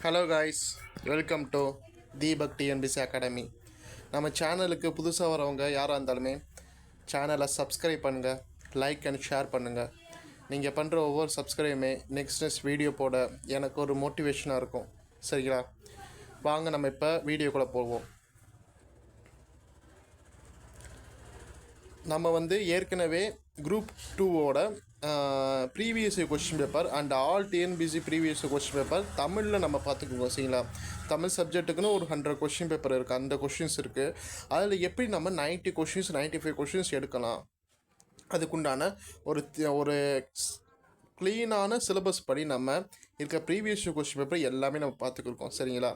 Hello guys, welcome to Deepak TNPSC academy. நம்ம சேனலுக்கு புதுசாக வரவங்க யாராக இருந்தாலுமே சேனலை சப்ஸ்கிரைப் பண்ணுங்கள், லைக் அண்ட் ஷேர் பண்ணுங்கள். நீங்கள் பண்ணுற ஒவ்வொரு சப்ஸ்கிரைபுமே நெக்ஸ்ட் வீடியோ போட எனக்கு ஒரு மோட்டிவேஷனாக இருக்கும். சரிங்களா? வாங்க நம்ம இப்போ வீடியோக்குள்ளே போவோம். நம்ம ஏற்கனவே குரூப் 2ஓட previous question paper and all TNPSC previous question paper தமிழில் நம்ம பார்த்துக்குவோம். சரிங்களா? தமிழ் சப்ஜெக்ட்டுக்குன்னு ஒரு 100 கொஸ்டின் பேப்பர் இருக்குது, அந்த கொஸ்டின்ஸ் இருக்குது. அதில் எப்படி நம்ம 90 கொஸ்டின்ஸ் 95 கொஸ்டின்ஸ் எடுக்கலாம், அதுக்குண்டான ஒரு க்ளீனான சிலபஸ் படி நம்ம இருக்க ப்ரீவியஸ் கொஸ்டின் பேப்பர் எல்லாமே நம்ம பார்த்துக்கிருக்கோம். சரிங்களா?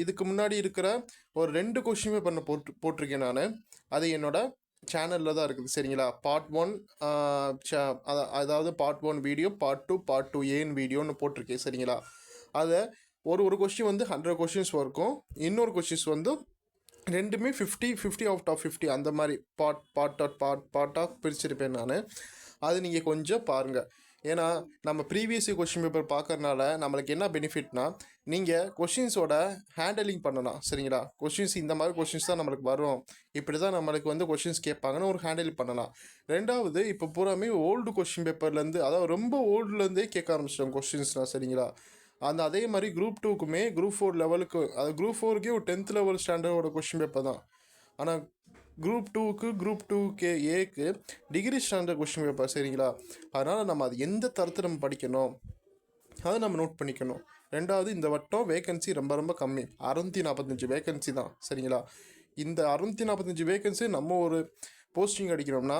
இதுக்கு முன்னாடி இருக்கிற ஒரு 2 கொஸ்டின் பேப்பர் நான் போட்டிருக்கேன். நான் அது என்னோடய சேனலில் தான் இருக்குது. சரிங்களா? பார்ட் 1, அதாவது part 1 video, part 2, part 2A வீடியோன்னு போட்டிருக்கேன். சரிங்களா? அதை ஒரு கொஸ்டின் 100 கொஸ்டின்ஸ் இருக்கும், இன்னொரு கொஸ்டின்ஸ் ரெண்டுமே 50 அவுட் ஆஃப் 50 அந்த மாதிரி பார்ட்டாக பிரிச்சிருப்பேன் நான். அது நீங்கள் கொஞ்சம் பாருங்கள். ஏன்னா நம்ம ப்ரீவியஸ் கொஸ்டின் பேப்பர் பார்க்கறனால நம்மளுக்கு என்ன பெனிஃபிட்னா, நீங்கள் கொஷின்ஸோட ஹேண்டலிங் பண்ணலாம். சரிங்களா? கொஷின்ஸ் இந்த மாதிரி கொஷின்ஸ் தான் நம்மளுக்கு வரும், இப்படி தான் நம்மளுக்கு கொஷின்ஸ் கேட்பாங்கன்னு ஒரு ஹேண்டில் பண்ணலாம். ரெண்டாவது, இப்போ பூராமே ஓல்டு கொஸ்டின் பேப்பர்லேருந்து, அதாவது ரொம்ப ஓல்டுலேருந்தே கேட்க ஆரம்பிச்சிட்டோம் கொஷின்ஸ்லாம். சரிங்களா? அதே மாதிரி குரூப் 2க்குமே குரூப் 4 லெவலுக்கு, அது குரூப் 4க்கே ஒரு 10th லெவல் ஸ்டாண்டர்டோட கொஸ்டின் பேப்பர் தான். ஆனால் குரூப் 2க்கு group 2A degree standard question paper. சரிங்களா? அதனால் நம்ம அது எந்த தரத்தை நம்ம படிக்கணும் அதை நம்ம நோட் பண்ணிக்கணும். ரெண்டாவது, இந்த வட்டம் வேகன்சி ரொம்ப கம்மி, 645 வேகன்சி தான். சரிங்களா? இந்த 645 வேகன்சி நம்ம ஒரு போஸ்டிங் அடிக்கிறோம்னா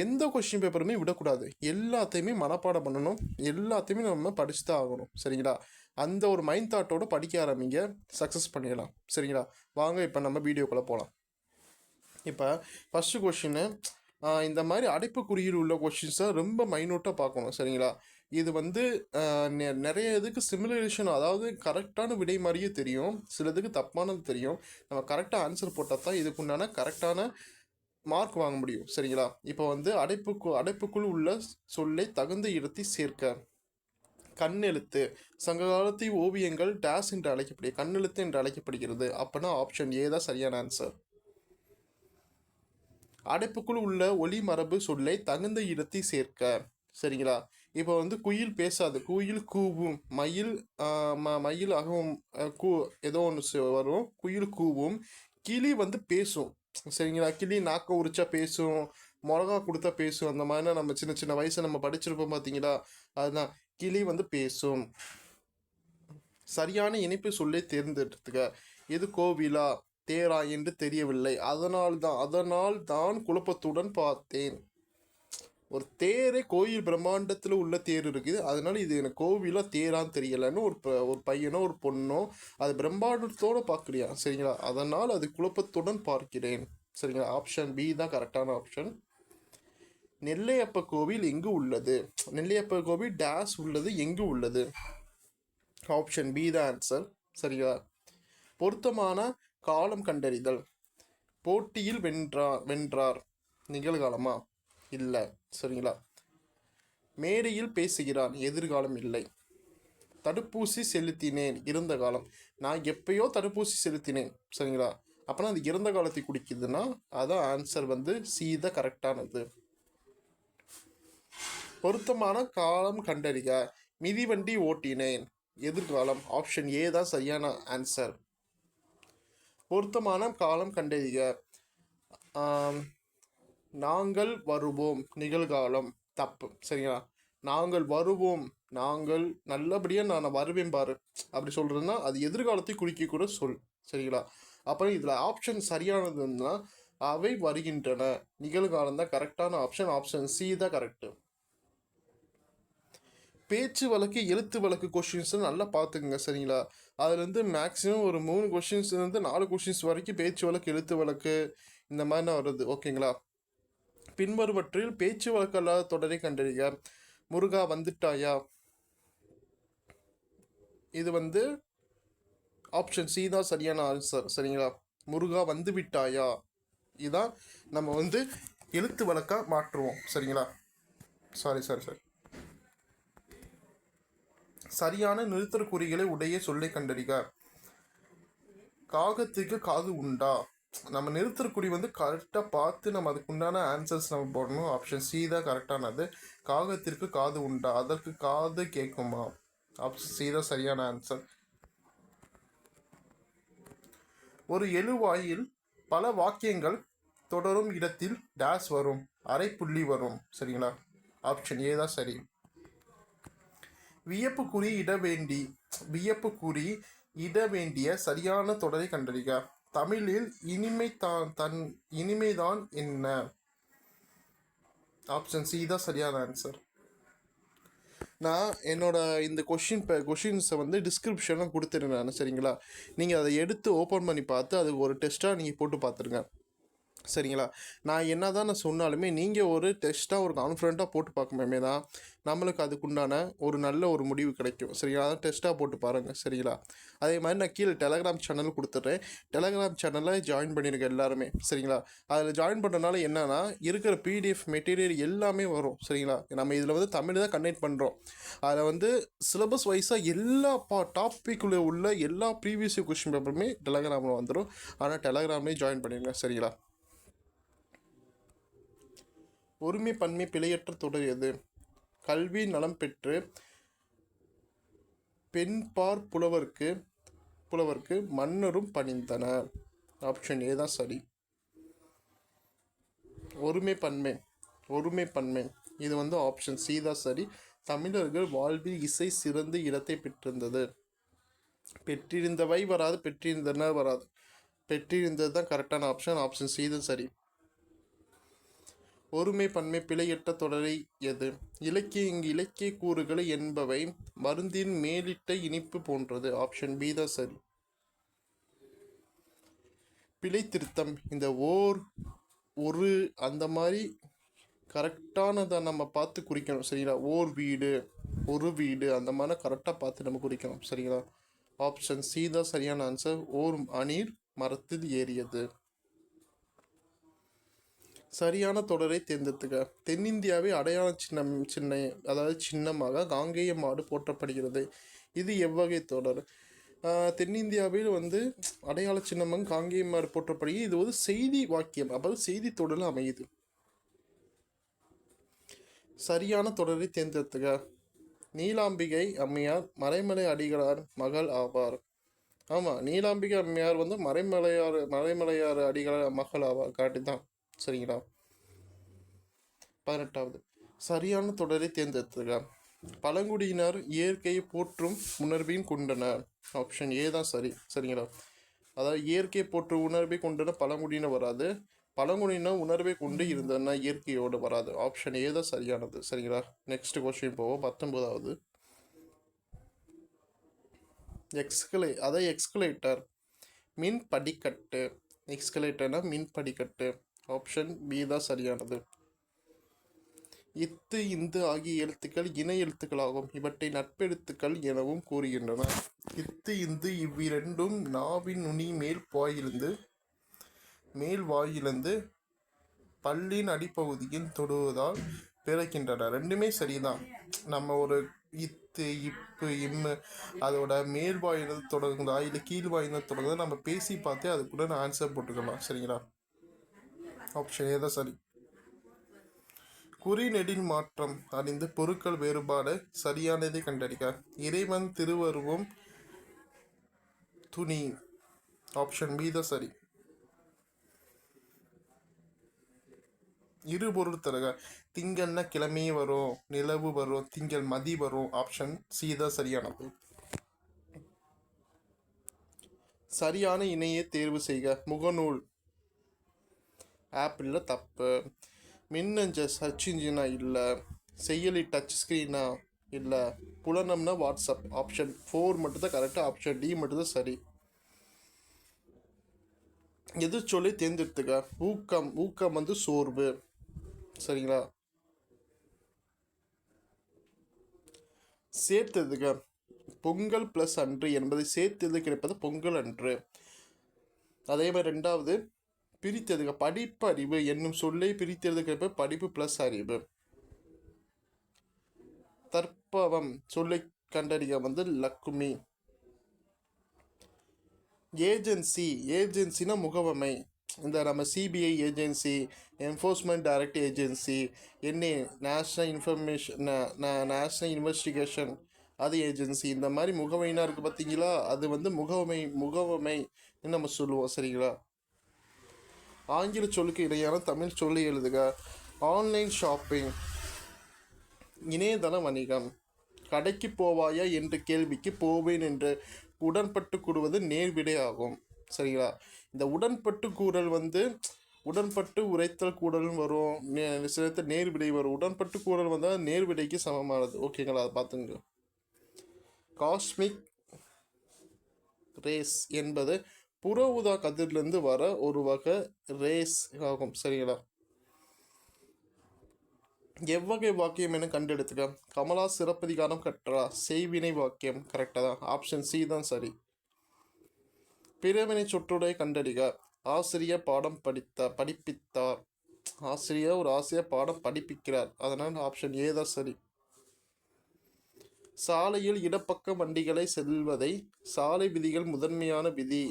எந்த கொஸ்டின் பேப்பருமே விடக்கூடாது, எல்லாத்தையுமே மனப்பாடம் பண்ணணும், எல்லாத்தையுமே நம்ம படிச்சு தான் ஆகணும். சரிங்களா? அந்த ஒரு மைண்ட் தாட்டோடு படிக்க ஆரம்பிங்க, சக்ஸஸ் பண்ணிடலாம். சரிங்களா? வாங்க இப்போ நம்ம வீடியோக்குள்ளே போகலாம். இப்போ ஃபஸ்ட்டு கொஷின்னு, இந்த மாதிரி அடைப்புக்குறியில் உள்ள கொஷின்ஸை ரொம்ப மைனூட்டாக பார்க்கணும். சரிங்களா? இது நிறைய இதுக்கு சிமுலேஷன், அதாவது கரெக்டான விடை மாதிரியே தெரியும், சிலதுக்கு தப்பானது தெரியும். நம்ம கரெக்டாக ஆன்சர் போட்டால் தான் இதுக்குண்டான கரெக்டான மார்க் வாங்க முடியும். சரிங்களா? இப்போ அடைப்புக்குள் உள்ள சொல்லை தகுந்த இடத்தை சேர்க்க. கண்ணெழுத்து சங்க காலத்து ஓவியங்கள் டேஸ் என்று அழைக்கப்படுகிறது, கண்ணெழுத்து என்று அழைக்கப்படுகிறது. அப்படின்னா ஆப்ஷன் ஏ தான் சரியான ஆன்சர். அடைப்புக்குள் உள்ள ஒளி மரபு சொல்லை தகுந்த இடத்தை சேர்க்க. சரிங்களா? இப்போ குயில் பேசாது, குயில் கூவும், மயில் மயில் அகவும், ஏதோ ஒன்று வரும், குயில் கூவும். கிளி பேசும். சரிங்களா? கிளி நாக்க உரிச்சா பேசும், மிளகா கொடுத்தா பேசும். அந்த மாதிரி நம்ம சின்ன வயசு நம்ம படிச்சிருப்போம் பார்த்தீங்களா? அதுதான் கிளி பேசும். சரியான இணைப்பு சொல்லை தேர்ந்தெடுத்துக்க. இது கோவிலா தேரா என்று தெரியவில்லை, அதனால் தான் குழப்பத்துடன் பார்த்தேன். ஒரு தேரே கோயில் பிரம்மாண்டத்தில் உள்ள தேர் இருக்குது, அதனால இது எனக்கு கோவிலா தேரான்னு தெரியலைன்னு ஒரு பையனோ ஒரு பொண்ணோ அது பிரம்மாண்டத்தோடு பார்க்குறியா. சரிங்களா? அதனால் அது குழப்பத்துடன் பார்க்கிறேன். சரிங்களா? ஆப்ஷன் பி தான் கரெக்டான ஆப்ஷன். நெல்லையப்ப கோவில் எங்கு உள்ளது? நெல்லையப்ப கோவில் டேஸ் உள்ளது, எங்கு உள்ளது? ஆப்ஷன் பி தான் ஆன்சர். சரிங்களா? பொருத்தமான காலம் கண்டறிதல். போட்டியில் வென்றார் நிகழ்காலமா? இல்லை. சரிங்களா? மேடையில் பேசுகிறான், எதிர்காலம் இல்லை. தடுப்பூசி செலுத்தினேன், இறந்த காலம். நான் எப்பயோ தடுப்பூசி செலுத்தினேன். சரிங்களா? அப்போனா அது இறந்த காலத்தை குடிக்குதுன்னா அதான் ஆன்சர் சி தான் கரெக்டானது. பொருத்தமான காலம் கண்டறிக. மிதிவண்டி ஓட்டினேன், எதிர்காலம். ஆப்ஷன் ஏ தான் சரியான ஆன்சர். பொருத்தமான காலம் கண்டறிக. நாங்கள் வருவோம், நிகழ்காலம். தப்பு. சரிங்களா? நாங்கள் வருவோம், நாங்கள் நல்லபடியாக நான் வருவேன் பாரு அப்படி சொல்கிறதுனா அது எதிர்காலத்தை குறிக்கக்கூட சொல். சரிங்களா? அப்புறம் இதில் ஆப்ஷன் சரியானதுன்னா அவை வருகின்றன, நிகழ்காலம் தான் கரெக்டான ஆப்ஷன். ஆப்ஷன் சி தான் கரெக்டு. பேச்சு வழக்கு எழுத்து வழக்கு கொஷின்ஸ் நல்லா பார்த்துக்குங்க. சரிங்களா? அதுலேருந்து மேக்ஸிமம் ஒரு 3 கொஷின்ஸ்லேருந்து 4 கொஷின்ஸ் வரைக்கும் பேச்சு வழக்கு எழுத்து வழக்கு இந்த மாதிரி வருது. ஓகேங்களா? பின்வருவற்றில் பேச்சு வழக்கு அல்லாத தொடரை கண்டறிக. முருகா வந்துட்டாயா? இது ஆப்ஷன் சி தான் சரியான ஆன்சர். சரிங்களா? முருகா வந்து விட்டாயா இதான் நம்ம எழுத்து வழக்காக மாற்றுவோம். சரிங்களா? சாரி சரியான நிறுத்தற்குறிகளை உடைய சொல்லை கண்டறிக. காகத்துக்கு காது உண்டா? நம்ம நிறுத்தற்குறி வந்து கரெக்டாக பார்த்து நம்ம அதுக்கு உண்டான ஆன்சர்ஸ் நம்ம போடணும். ஆப்ஷன் சி தான் கரெக்டானது. காகத்திற்கு காது உண்டா? அதற்கு காது கேட்குமா? ஆப்ஷன் சி தான் சரியான ஆன்சர். ஒரு எழுவாயில் பல வாக்கியங்கள் தொடரும் இடத்தில் டேஸ் வரும், அரை புள்ளி வரும். சரிங்களா? ஆப்ஷன் ஏ தான் சரி. வியப்புக்குறி இட வேண்டிய சரியான தொடரை கண்டறிக. தமிழில் இனிமைதான் என்ன? ஆப்ஷன் சி தான் சரியான ஆன்சர். நான் என்னோட இந்த கொஷின்ஸை வந்து டிஸ்கிரிப்ஷனில் கொடுத்துருந்தேன். சரிங்களா? நீங்கள் அதை எடுத்து ஓப்பன் பண்ணி பார்த்து அது ஒரு டெஸ்ட்டாக நீங்கள் போட்டு பார்த்துருங்க. சரிங்களா? நான் என்ன தான் நான் சொன்னாலுமே நீங்கள் ஒரு டெஸ்ட்டாக ஒரு கான்ஃபிடண்ட்டாக போட்டு பார்க்குமே தான் நம்மளுக்கு அதுக்குண்டான ஒரு நல்ல ஒரு முடிவு கிடைக்கும். சரிங்களா? அதான் டெஸ்ட்டாக போட்டு பாருங்கள். சரிங்களா? அதே மாதிரி நான் கீழே டெலகிராம் சேனல் கொடுத்துட்றேன். டெலகிராம் சேனலில் ஜாயின் பண்ணியிருக்கேன் எல்லாருமே. சரிங்களா? அதில் ஜாயின் பண்ணுறதுனால என்னென்னா இருக்கிற பிடிஎஃப் மெட்டீரியல் எல்லாமே வரும். சரிங்களா? நம்ம இதில் வந்து தமிழ் தான் கண்டக்ட் பண்ணுறோம். அதில் வந்து சிலபஸ் வைஸாக எல்லா டாப்பிக்குள்ளே உள்ள எல்லா ப்ரீவியஸ் கொஸ்டின் பேப்பருமே டெலகிராமில் வந்துடும். ஆனால் டெலகிராம்லேயே ஜாயின் பண்ணிடுங்க. சரிங்களா? ஒருமை பன்மை பிழையற்ற தொடர் எது? கல்வி நலம் பெற்று பெண்பார் புலவர்க்கு மன்னரும் பணிந்தனர். ஆப்ஷன் ஏ தான் சரி. ஒருமை பன்மை இது வந்து ஆப்ஷன் சி தான் சரி. தமிழர்கள் வாழ்வில் இசை சிறந்த இடத்தை பெற்றிருந்தது. பெற்றிருந்தவை வராது, பெற்றிருந்தனர் வராது. பெற்றிருந்தது தான் கரெக்டான ஆப்ஷன். ஆப்ஷன் சி தான் சரி. ஒருமை பன்மை பிழையற்ற தொடரை எது? இலக்கிய கூறுகளை என்பவை மருந்தின் மேலிட்ட இனிப்பு போன்றது. ஆப்ஷன் பி தான் சரி. பிழை திருத்தம் இந்த ஒரு அந்த மாதிரி கரெக்டானதை நம்ம பார்த்து குறிக்கணும். சரிங்களா? ஒரு வீடு அந்த மாதிரி கரெக்டாக பார்த்து நம்ம குறிக்கணும். சரிங்களா? ஆப்ஷன் சி தான் சரியான ஆன்சர். ஓர் அணில் மரத்தில் ஏறியது. சரியான தொடரை தேர்ந்தெடுத்துக. தென்னிந்தியாவை அடையாள சின்னமாக காங்கேய மாடு போற்றப்படுகிறது. இது எவ்வகை தொடர்? தென்னிந்தியாவில் வந்து அடையாள சின்னமாக காங்கேய மாடு போற்றப்படுகிறது. இது ஒரு செய்தி வாக்கியம், அதாவது செய்தி தொடரில் அமையுது. சரியான தொடரை தேர்ந்தெடுத்துக. நீலாம்பிகை அம்மையார் மறைமலை அடிகளார் மகள் ஆவார். ஆமாம், நீலாம்பிகை அம்மையார் வந்து மறைமலையார் அடிகளார் மகள் ஆவார். கரெக்டு தான். சரிங்களா? 18வது சரியான தொடரை தேர்ந்தெடுத்துக. பழங்குடியினர் இயற்கையை போற்றும் உணர்வின் கொண்டனர். ஆப்ஷன் ஏ தான் சரி. சரிங்களா? அதாவது இயற்கையை போற்றும் உணர்வை கொண்டன பழங்குடியினர் வராது. பழங்குடியினர் உணர்வை கொண்டு இருந்தன, இயற்கையோடு வராது. ஆப்ஷன் ஏ தான் சரியானது. சரிங்களா? நெக்ஸ்ட் கொஸ்டின் போவோம். 19வது எக்ஸ்கலேட்டர் மின் படிக்கட்டு. எக்ஸ்கலேட்டர்னா மின் படிக்கட்டு. ஆப்ஷன் பி தான் சரியானது. இத்து இந்து ஆகிய எழுத்துக்கள் இணை எழுத்துக்களாகும். இவற்றை நட்பெழுத்துக்கள் எனவும் கூறுகின்றன. இத்து இந்து இவ்விரண்டும் நாவின் நுனி மேல் வாயிலிருந்து பல்லின் அடிப்பகுதியில் தொடுவதால் பிறக்கின்றன. ரெண்டுமே சரிதான். நம்ம ஒரு இத்து இப்பு இம்மு அதோட மேல் வாயிலிருந்து தொடங்குதா இல்லை கீழ் வாயிலிருந்து தொடங்குதா நம்ம பேசி பார்த்தே அதுக்குள்ள ஆன்சர் போட்டுக்கலாம். சரிங்களா? ஆப்ஷன் ஏ தான் சரி. குறி நெடில் மாற்றம் அறிந்து பொருட்கள் வேறுபாடு சரியானதை கண்டறிக. இறைவன் திருவருவம் துணி. ஆப்ஷன் பி தான் சரி. இரு பொருள் தருக. திங்கள்னா கிழமை வரும், நிலவு வரும், திங்கள் மதி வரும். ஆப்ஷன் சி தான் சரியானது. சரியான இணையை தேர்வு செய்க. முகநூல் ஆப்பிளில் தப்பு. மின்னஞ்சல் சர்ச் இன்ஜினா இல்லை. செயலி டச் ஸ்க்ரீனா இல்லை. புலனம்னா வாட்ஸ்அப். ஆப்ஷன் 4 மட்டும்தான் கரெக்டாக. ஆப்ஷன் டி மட்டும்தான் சரி. எது சொல்லி தேர்ந்தெடுத்துக்க. ஊக்கம் வந்து சோர்வு. சரிங்களா? சேர்த்ததுக்க. பொங்கல் ப்ளஸ் அன்று என்பதை சேர்த்தது கிடைப்பது பொங்கல் அன்று. அதே மாதிரி 2வது பிரித்ததுக. படிப்பறிவு என்னும் சொல்லை பிரித்தெழுது கிடைப்பது படிப்பு ப்ளஸ் அறிவு. தற்பவம் சொல்லை கண்டறிக வந்து லக்குமி. ஏஜென்சி, ஏஜென்சினா முகவமை. இந்த நம்ம CBI agency, enforcement direct agency, NA national information, national investigation அது ஏஜென்சி. இந்த மாதிரி முகமைனா இருக்குது பார்த்தீங்களா, அது வந்து முகவமைன்னு நம்ம சொல்லுவோம். சரிங்களா. ஆங்கில சொல்லுக்கு இடையான தமிழ் சொல்லி எழுதுக. ஆன்லைன் ஷாப்பிங், இணையதள வணிகம். கடைக்கு போவாயா என்ற கேள்விக்கு போவேன் என்று உடன்பட்டு கூறுவது நேர்விடை ஆகும். சரிங்களா. இந்த உடன்பட்டு கூறல் வந்து உடன்பட்டு உரைத்தல் கூறல் வரும், சில நேர்விடை வரும். உடன்பட்டு கூறல் வந்தால் நேர்விடைக்கு சமமானது. ஓகேங்களா, அதை பார்த்துங்க. காஸ்மிக் ரேஸ் என்பது புற ஊதா கதிரிலிருந்து வர ஒரு வகை ரேஸ் ஆகும். சரிங்களா. எவ்வகை வாக்கியம் என கண்டெடுத்துக்க. கமலா சிறப்பதிகாரம் கற்றா, செய்வினை வாக்கியம். கரெக்டாக தான், ஆப்ஷன் சி தான் சரி. பிறவினை சொற்றொடரை கண்டறிக. ஆசிரியர் பாடம் படிப்பித்தார். ஆசிரியர் ஒரு ஆசிரியர் பாடம் படிப்பிக்கிறார், அதனால் ஆப்ஷன் ஏ தான் சரி. சாலையில் இடப்பக்க வண்டிகளை செல்வதை சாலை விதிகள் முதன்மையான விதி.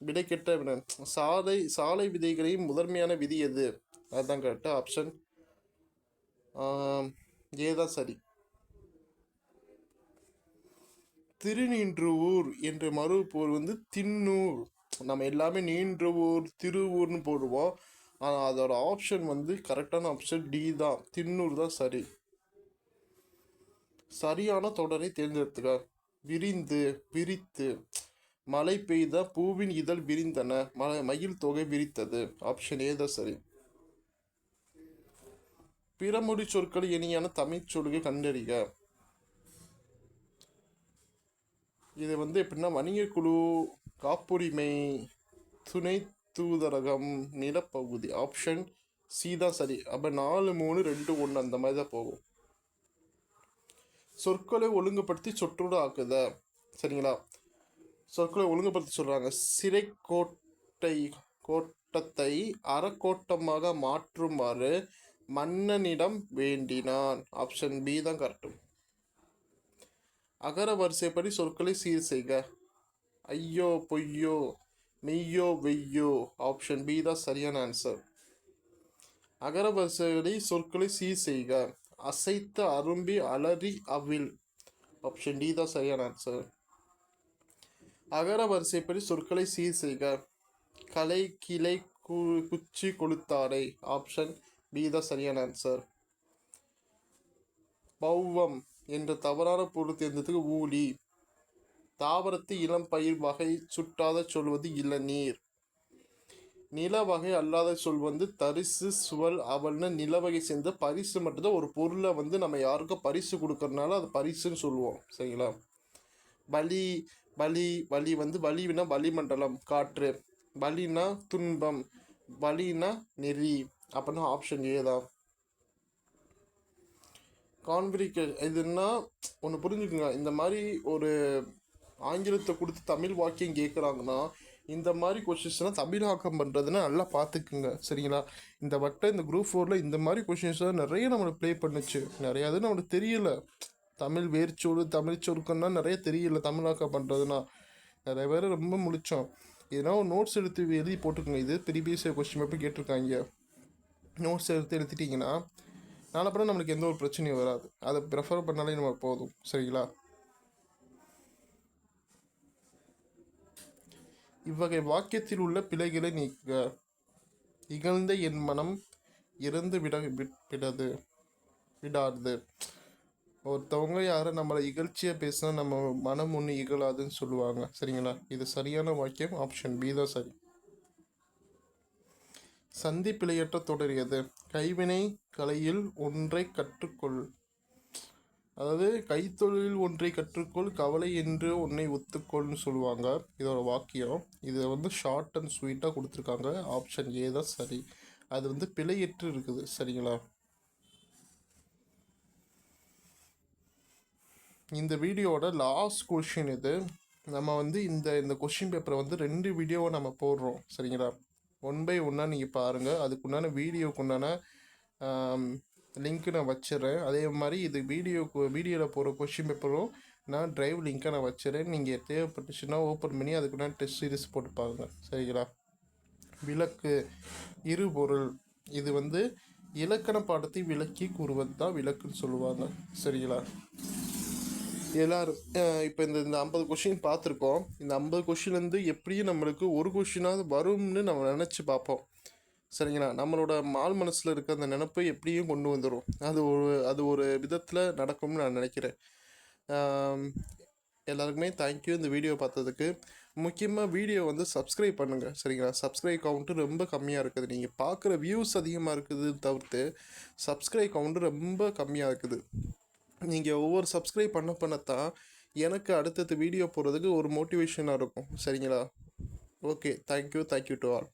விடை கெட்ட சாலை விதிகளின் முதன்மையான விதி எது? அதுதான் கரெக்டா, ஆப்ஷன் ஏ தான் சரி. திருநின்றவூர் என்ற மறுபொருள் வந்து தின்னூர். நம்ம எல்லாமே நீன்றவூர் திருவூர்னு போடுவோம், ஆனால் அதோட ஆப்ஷன் வந்து கரெக்டான ஆப்ஷன் டி தான், தின்னூர் தான் சரி. சரியான தொடரை தேர்ந்தெடுத்துக்க. விரிந்து, விரித்து. மழை பெய்த பூவின் இதழ் விரிந்தன, மயில் தொகை விரித்தது. ஆப்ஷன் ஏ தான் சரி. பிறமொழி சொற்கள் இணையான தமிழ் சொல்லுக்கு கண்டறிக. இது வந்து எப்படின்னா வணிகக்குழு, காப்புரிமை, துணை தூதரகம், நிலப்பகுதி. ஆப்ஷன் சி தான் சரி. அப்போ 4, 3, 2, 1 அந்த மாதிரி தான் போகும். சொற்களை ஒழுங்குபடுத்தி சொற்றோடு ஆக்குத. சரிங்களா. சொற்களை ஒழுங்குபடுத்தி சொல்கிறாங்க. சிறை கோட்டத்தை அறக்கோட்டமாக மாற்றுமாறு மன்னனிடம் வேண்டினான். ஆப்ஷன் பி தான் கரெக்டு. அகர வரிசைப்படி சொற்களை சீர் செய்க. ஐயோ பொய்யோ, மெய்யோ வெய்யோ. ஆப்ஷன் பி தான் சரியான ஆன்சர். அகர வரிசைப்படி சொற்களை சீர் செய்க. அசைத்த, அரும்பி, அலறி, அவில். ஆப்ஷன் டி தான் சரியான ஆன்சர். அகர வரிசைப்படி சொற்களை சீர் செய்க. கலை, கிளை, குச்சி, கொளுத்தாடை. ஆப்ஷன் பி தான் சரியான ஆன்சர். பௌவம் என்ற தவறான பொருள் தேர்ந்ததுக்கு ஊழி. தாவரத்து இளம் பயிர் வகை சுட்டாத சொல்வது இளநீர். நில வகை அல்லாத சொல் வந்து தரிசு, சுவல், அவல்னு நில வகை சேர்ந்த பரிசு மட்டும்தான். ஒரு பொருளை வந்து நம்ம யாருக்கும் பரிசு கொடுக்கறதுனால அது பரிசுன்னு சொல்லுவோம். சரிங்களா. வலி, வலி வந்து வலினா வளிமண்டலம், காற்று. வலினா துன்பம், வலினா நெறி. அப்படின்னா ஆப்ஷன் ஏ தான். இதுன்னா ஒன்று புரிஞ்சுக்குங்க. இந்த மாதிரி ஒரு ஆங்கிலத்தை கொடுத்து தமிழ் வாக்கியம் கேட்குறாங்கன்னா இந்த மாதிரி கொஷின்ஸ்லாம் தமிழாக்கம் பண்ணுறதுன்னா நல்லா பார்த்துக்குங்க. சரிங்களா. இந்த வட்டம் இந்த குரூப் 4 இந்த மாதிரி கொஷின்ஸ்லாம் நிறைய நம்மளுக்கு ப்ளே பண்ணுச்சு. நிறையா இது நம்மளுக்கு தெரியல. தமிழ் வேர்ச்சொல், தமிழ் சொற்கள்னா நிறைய தெரியல தமிழாக்கம் பண்ணுறதுனா. நிறைய பேர் ரொம்ப முழிச்சோம். இதெல்லாம் ஒரு நோட்ஸ் எடுத்து எழுதி போட்டுக்கோங்க. இது ப்ரீவியஸ் கொஸ்டின் பேப்பர் கேட்டிருக்காங்க. நோட்ஸ் எடுத்து எழுதிட்டிங்கன்னா நாளப்பறம் நம்மளுக்கு எந்த ஒரு பிரச்சனையும் வராது. அதை ப்ரிஃபர் பண்ணாலே நம்ம போதும். சரிங்களா. இவ்வகை வாக்கியத்தில் உள்ள பிழைகளை நீக்க. இகழ்ந்த என் மனம் இறந்து விடாது. ஒருத்தவங்க யாரும் நம்மளை இகழ்ச்சியாக பேசினா நம்ம மனம் ஒன்று இகழாதுன்னு சொல்லுவாங்க. சரிங்களா. இது சரியான வாக்கியம், ஆப்ஷன் பி தான் சரி. சந்தி பிழையற்ற தொடரியது. கைவினை கலையில் ஒன்றை கற்றுக்கொள். அதாவது கைத்தொழில் ஒன்றை கற்றுக்கொள், கவலை என்று ஒன்றை ஒத்துக்கொள்னு சொல்லுவாங்க. இதோட வாக்கியம். இதை வந்து ஷார்ட் அண்ட் ஸ்வீட்டாக கொடுத்துருக்காங்க. ஆப்ஷன் ஏ தான் சரி. அது வந்து பிழையற்று இருக்குது. சரிங்களா. இந்த வீடியோட லாஸ்ட் கொஷின் இது. நம்ம வந்து இந்த கொஷின் பேப்பரை வந்து 2 வீடியோவை நம்ம போடுறோம். சரிங்களா. 1 by 1 நீங்கள் பாருங்கள். அதுக்குண்டான வீடியோக்குண்டான லிங்க்கு நான் வச்சிடுறேன். அதே மாதிரி இது வீடியோவில் போகிற கொஷின் பேப்பரும் நான் டிரைவ் லிங்க்கை நான் வச்சுறேன். நீங்கள் தேவைப்பட்டுச்சுன்னா ஓப்பன் பண்ணி அதுக்குன்னா டெஸ்ட் சீரிஸ் போட்டு பாருங்க. சரிங்களா? விளக்கு, இருபொருள், இது வந்து இலக்கண பாடத்தை விளக்கி கூறுவது தான் விளக்குன்னு சொல்லுவாங்க. சரிங்களா? எல்லோரும் இப்போ இந்த 50 கொஷின் பார்த்துருக்கோம். இந்த 50 கொஷின்லேருந்து எப்படியும் நம்மளுக்கு ஒரு கொஷினாவது வரும்னு நம்ம நினச்சி பார்ப்போம். சரிங்களா? நம்மளோட ஆள் மனசில் இருக்க அந்த நினப்பை எப்படியும் கொண்டு வந்துடும். அது ஒரு விதத்தில் நடக்கும்னு நான் நினைக்கிறேன். எல்லாருக்குமே தேங்க்யூ இந்த வீடியோ பார்த்ததுக்கு. முக்கியமாக வீடியோ வந்து சப்ஸ்கிரைப் பண்ணுங்கள். சரிங்களா? சப்ஸ்கிரைப் கவுண்ட்டு ரொம்ப கம்மியாக இருக்குது. நீங்கள் பார்க்குற வியூஸ் அதிகமாக இருக்குது தவிர்த்து சப்ஸ்கிரைப் கவுண்ட்டு ரொம்ப கம்மியாக இருக்குது. நீங்கள் ஒவ்வொரு சப்ஸ்கிரைப் பண்ணத்தான் எனக்கு அடுத்தடுத்த வீடியோ போடுறதுக்கு ஒரு மோட்டிவேஷனாக இருக்கும். சரிங்களா? Okay, thank you to all.